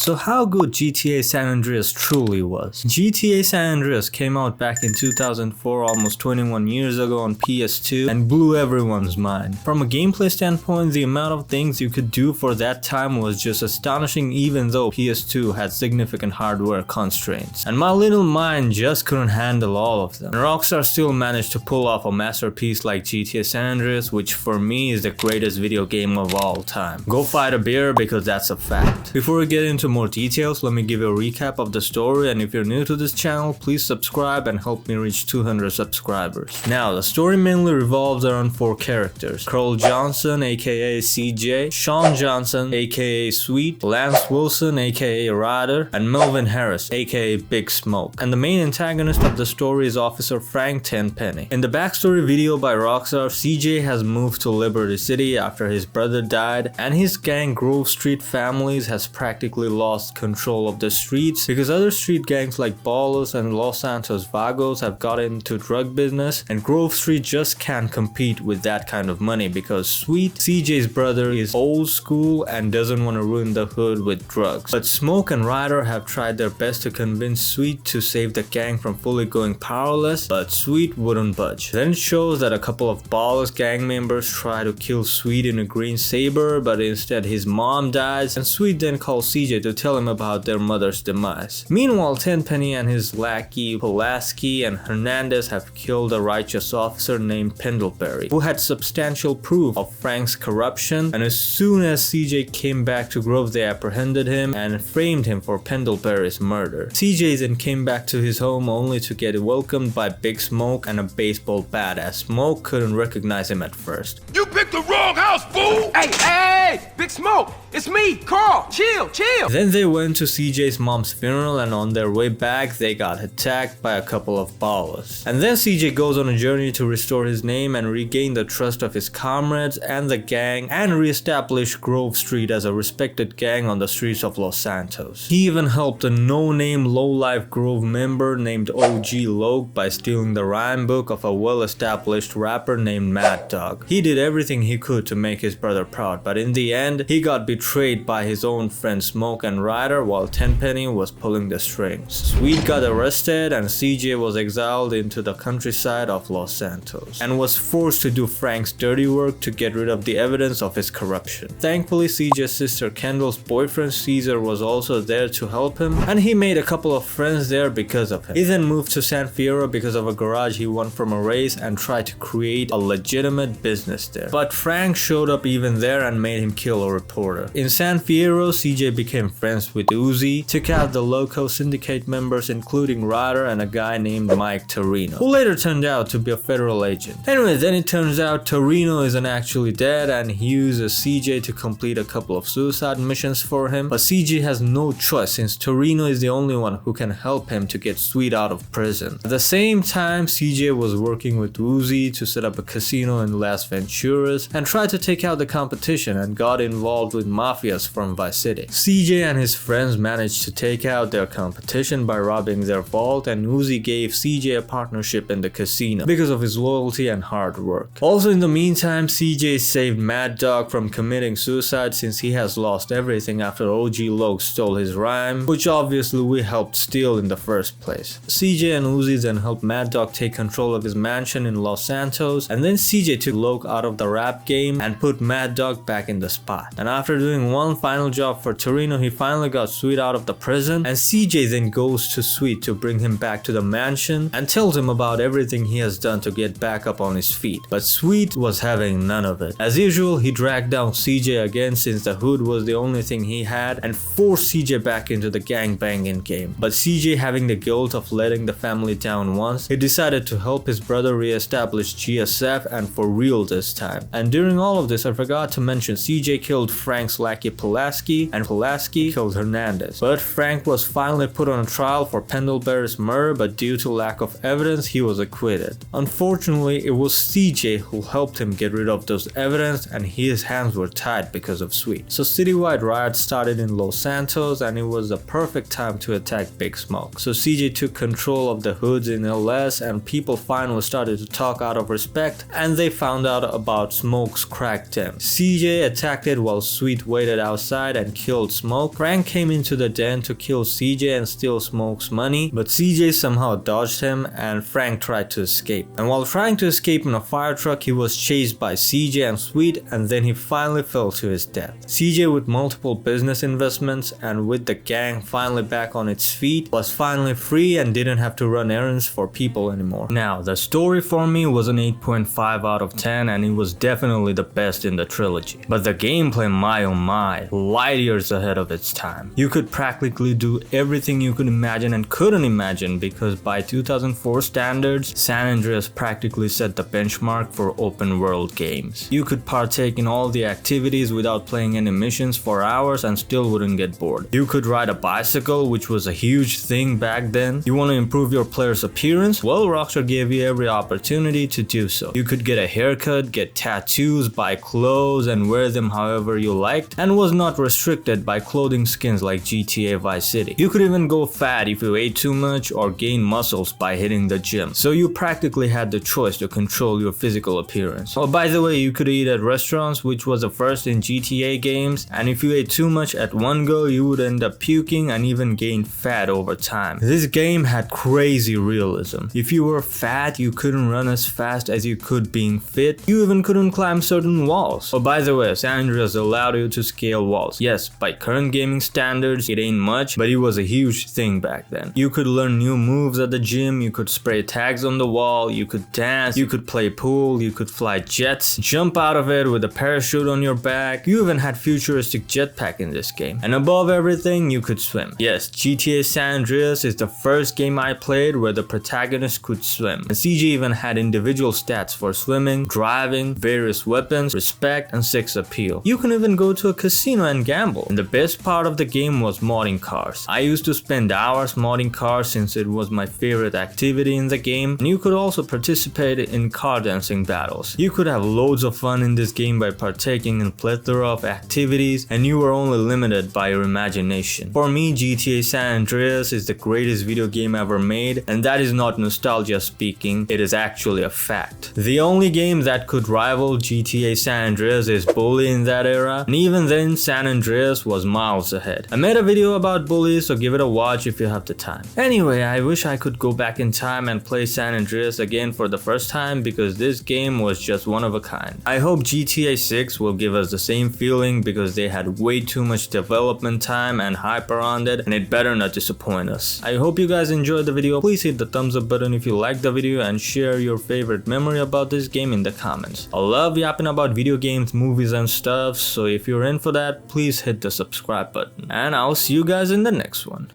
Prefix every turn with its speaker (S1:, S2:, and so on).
S1: So how good GTA San Andreas truly was. GTA San Andreas came out back in 2004, almost 21 years ago on PS2, and blew everyone's mind. From a gameplay standpoint, the amount of things you could do for that time was just astonishing, even though PS2 had significant hardware constraints. And my little mind just couldn't handle all of them. And Rockstar still managed to pull off a masterpiece like GTA San Andreas, which for me is the greatest video game of all time. Go fight a bear, because that's a fact. Before we get into more details, let me give you a recap of the story, and if you're new to this channel, please subscribe and help me reach 200 subscribers. Now, the story mainly revolves around 4 characters: Carl Johnson aka CJ, Sean Johnson aka Sweet, Lance Wilson aka Ryder, and Melvin Harris aka Big Smoke. And the main antagonist of the story is Officer Frank Tenpenny. In the backstory video by Rockstar, CJ has moved to Liberty City after his brother died, and his gang Grove Street Families has practically lost control of the streets because other street gangs like Ballas and Los Santos Vagos have got into drug business, and Grove Street just can't compete with that kind of money because Sweet, CJ's brother, is old school and doesn't want to ruin the hood with drugs. But Smoke and Ryder have tried their best to convince Sweet to save the gang from fully going powerless, but Sweet wouldn't budge. Then it shows that a couple of Ballas gang members try to kill Sweet in a green Saber, but instead his mom dies, and Sweet then calls CJ to tell him about their mother's demise. Meanwhile, Tenpenny and his lackey Pulaski and Hernandez have killed a righteous officer named Pendlebury, who had substantial proof of Frank's corruption, and as soon as CJ came back to Grove, they apprehended him and framed him for Pendlebury's murder. CJ then came back to his home only to get welcomed by Big Smoke and a baseball bat, as Smoke couldn't recognize him at first.
S2: You picked the wrong house, fool!
S3: Hey, Big Smoke! It's me, Carl! Chill!
S1: Then they went to CJ's mom's funeral, and on their way back, they got attacked by a couple of Ballas. And then CJ goes on a journey to restore his name and regain the trust of his comrades and the gang, and re-establish Grove Street as a respected gang on the streets of Los Santos. He even helped a no-name low-life Grove member named OG Loke by stealing the rhyme book of a well-established rapper named Mad Dog. He did everything he could to make his brother proud, but in the end, he got betrayed by his own friends Smoke and Ryder while Tenpenny was pulling the strings. Sweet got arrested, and CJ was exiled into the countryside of Los Santos and was forced to do Frank's dirty work to get rid of the evidence of his corruption. Thankfully, CJ's sister Kendall's boyfriend Caesar was also there to help him, and he made a couple of friends there because of him. He then moved to San Fierro because of a garage he won from a race and tried to create a legitimate business there. But Frank showed up even there and made him kill a reporter. In San Fierro, CJ became friends with Uzi, took out the local syndicate members including Ryder and a guy named Mike Torino, who later turned out to be a federal agent. Anyway, then it turns out Torino isn't actually dead, and he uses CJ to complete a couple of suicide missions for him, but CJ has no choice since Torino is the only one who can help him to get Sweet out of prison. At the same time, CJ was working with Uzi to set up a casino in Las Venturas and tried to take out the competition and got involved with mafias from Vice City. CJ and his friends managed to take out their competition by robbing their vault, and Uzi gave CJ a partnership in the casino because of his loyalty and hard work. Also, in the meantime, CJ saved Mad Dog from committing suicide since he has lost everything after OG Loke stole his rhyme, which obviously we helped steal in the first place. CJ and Uzi then helped Mad Dog take control of his mansion in Los Santos, and then CJ took Loke out of the rap game and put Mad Dog back in the spot. And after doing one final job for Torino, he finally got Sweet out of the prison, and CJ then goes to Sweet to bring him back to the mansion and tells him about everything he has done to get back up on his feet. But Sweet was having none of it. As usual, he dragged down CJ again since the hood was the only thing he had, and forced CJ back into the gangbanging game. But CJ, having the guilt of letting the family down once, he decided to help his brother re-establish GSF, and for real this time. And during all of this, I forgot to mention CJ killed Frank's lackey Pulaski, and Pulaski killed Hernandez. But Frank was finally put on a trial for Pendlebury's murder, but due to lack of evidence, he was acquitted. Unfortunately, it was CJ who helped him get rid of those evidence, and his hands were tied because of Sweet. So citywide riots started in Los Santos, and it was the perfect time to attack Big Smoke. So CJ took control of the hoods in LS, and people finally started to talk out of respect, and they found out about Smoke Smoke's cracked him. CJ attacked it while Sweet waited outside and killed Smoke. Frank came into the den to kill CJ and steal Smoke's money, but CJ somehow dodged him and Frank tried to escape. And while trying to escape in a fire truck, he was chased by CJ and Sweet, and then he finally fell to his death. CJ, with multiple business investments and with the gang finally back on its feet, was finally free and didn't have to run errands for people anymore. Now, the story for me was an 8.5 out of 10 and it was definitely the best in the trilogy. But the gameplay, my oh my, light years ahead of its time. You could practically do everything you could imagine and couldn't imagine, because by 2004 standards, San Andreas practically set the benchmark for open world games. You could partake in all the activities without playing any missions for hours and still wouldn't get bored. You could ride a bicycle, which was a huge thing back then. You want to improve your player's appearance? Well, Rockstar gave you every opportunity to do so. You could get a haircut, get tattoos, buy clothes and wear them however you liked, and was not restricted by clothing skins like GTA Vice City. You could even go fat if you ate too much or gain muscles by hitting the gym. So you practically had the choice to control your physical appearance. Oh, by the way, you could eat at restaurants, which was the first in GTA games, and if you ate too much at one go, you would end up puking and even gain fat over time. This game had crazy realism. If you were fat, you couldn't run as fast as you could being fit. You even couldn't climb certain walls. Oh, by the way, San Andreas allowed you to scale walls. Yes, by current gaming standards, it ain't much, but it was a huge thing back then. You could learn new moves at the gym, you could spray tags on the wall, you could dance, you could play pool, you could fly jets, jump out of it with a parachute on your back. You even had futuristic jetpack in this game. And above everything, you could swim. Yes, GTA San Andreas is the first game I played where the protagonist could swim. And CJ even had individual stats for swimming, driving, various weapons, respect, and sex appeal. You can even go to a casino and gamble. And the best part of the game was modding cars. I used to spend hours modding cars since it was my favorite activity in the game, and you could also participate in car dancing battles. You could have loads of fun in this game by partaking in a plethora of activities, and you were only limited by your imagination. For me, GTA San Andreas is the greatest video game ever made, and that is not nostalgia speaking, it is actually a fact. The only game that could rival GTA San Andreas is Bully in that era, and even then San Andreas was miles ahead. I made a video about Bully, so give it a watch if you have the time. Anyway, I wish I could go back in time and play San Andreas again for the first time, because this game was just one of a kind. I hope GTA 6 will give us the same feeling, because they had way too much development time and hype around it, and it better not disappoint us. I hope you guys enjoyed the video. Please hit the thumbs up button if you liked the video and share your favorite memory about this game in the comments. I love yapping about video games, movies and stuff, so if you're in for that, please hit the subscribe button. And I'll see you guys in the next one.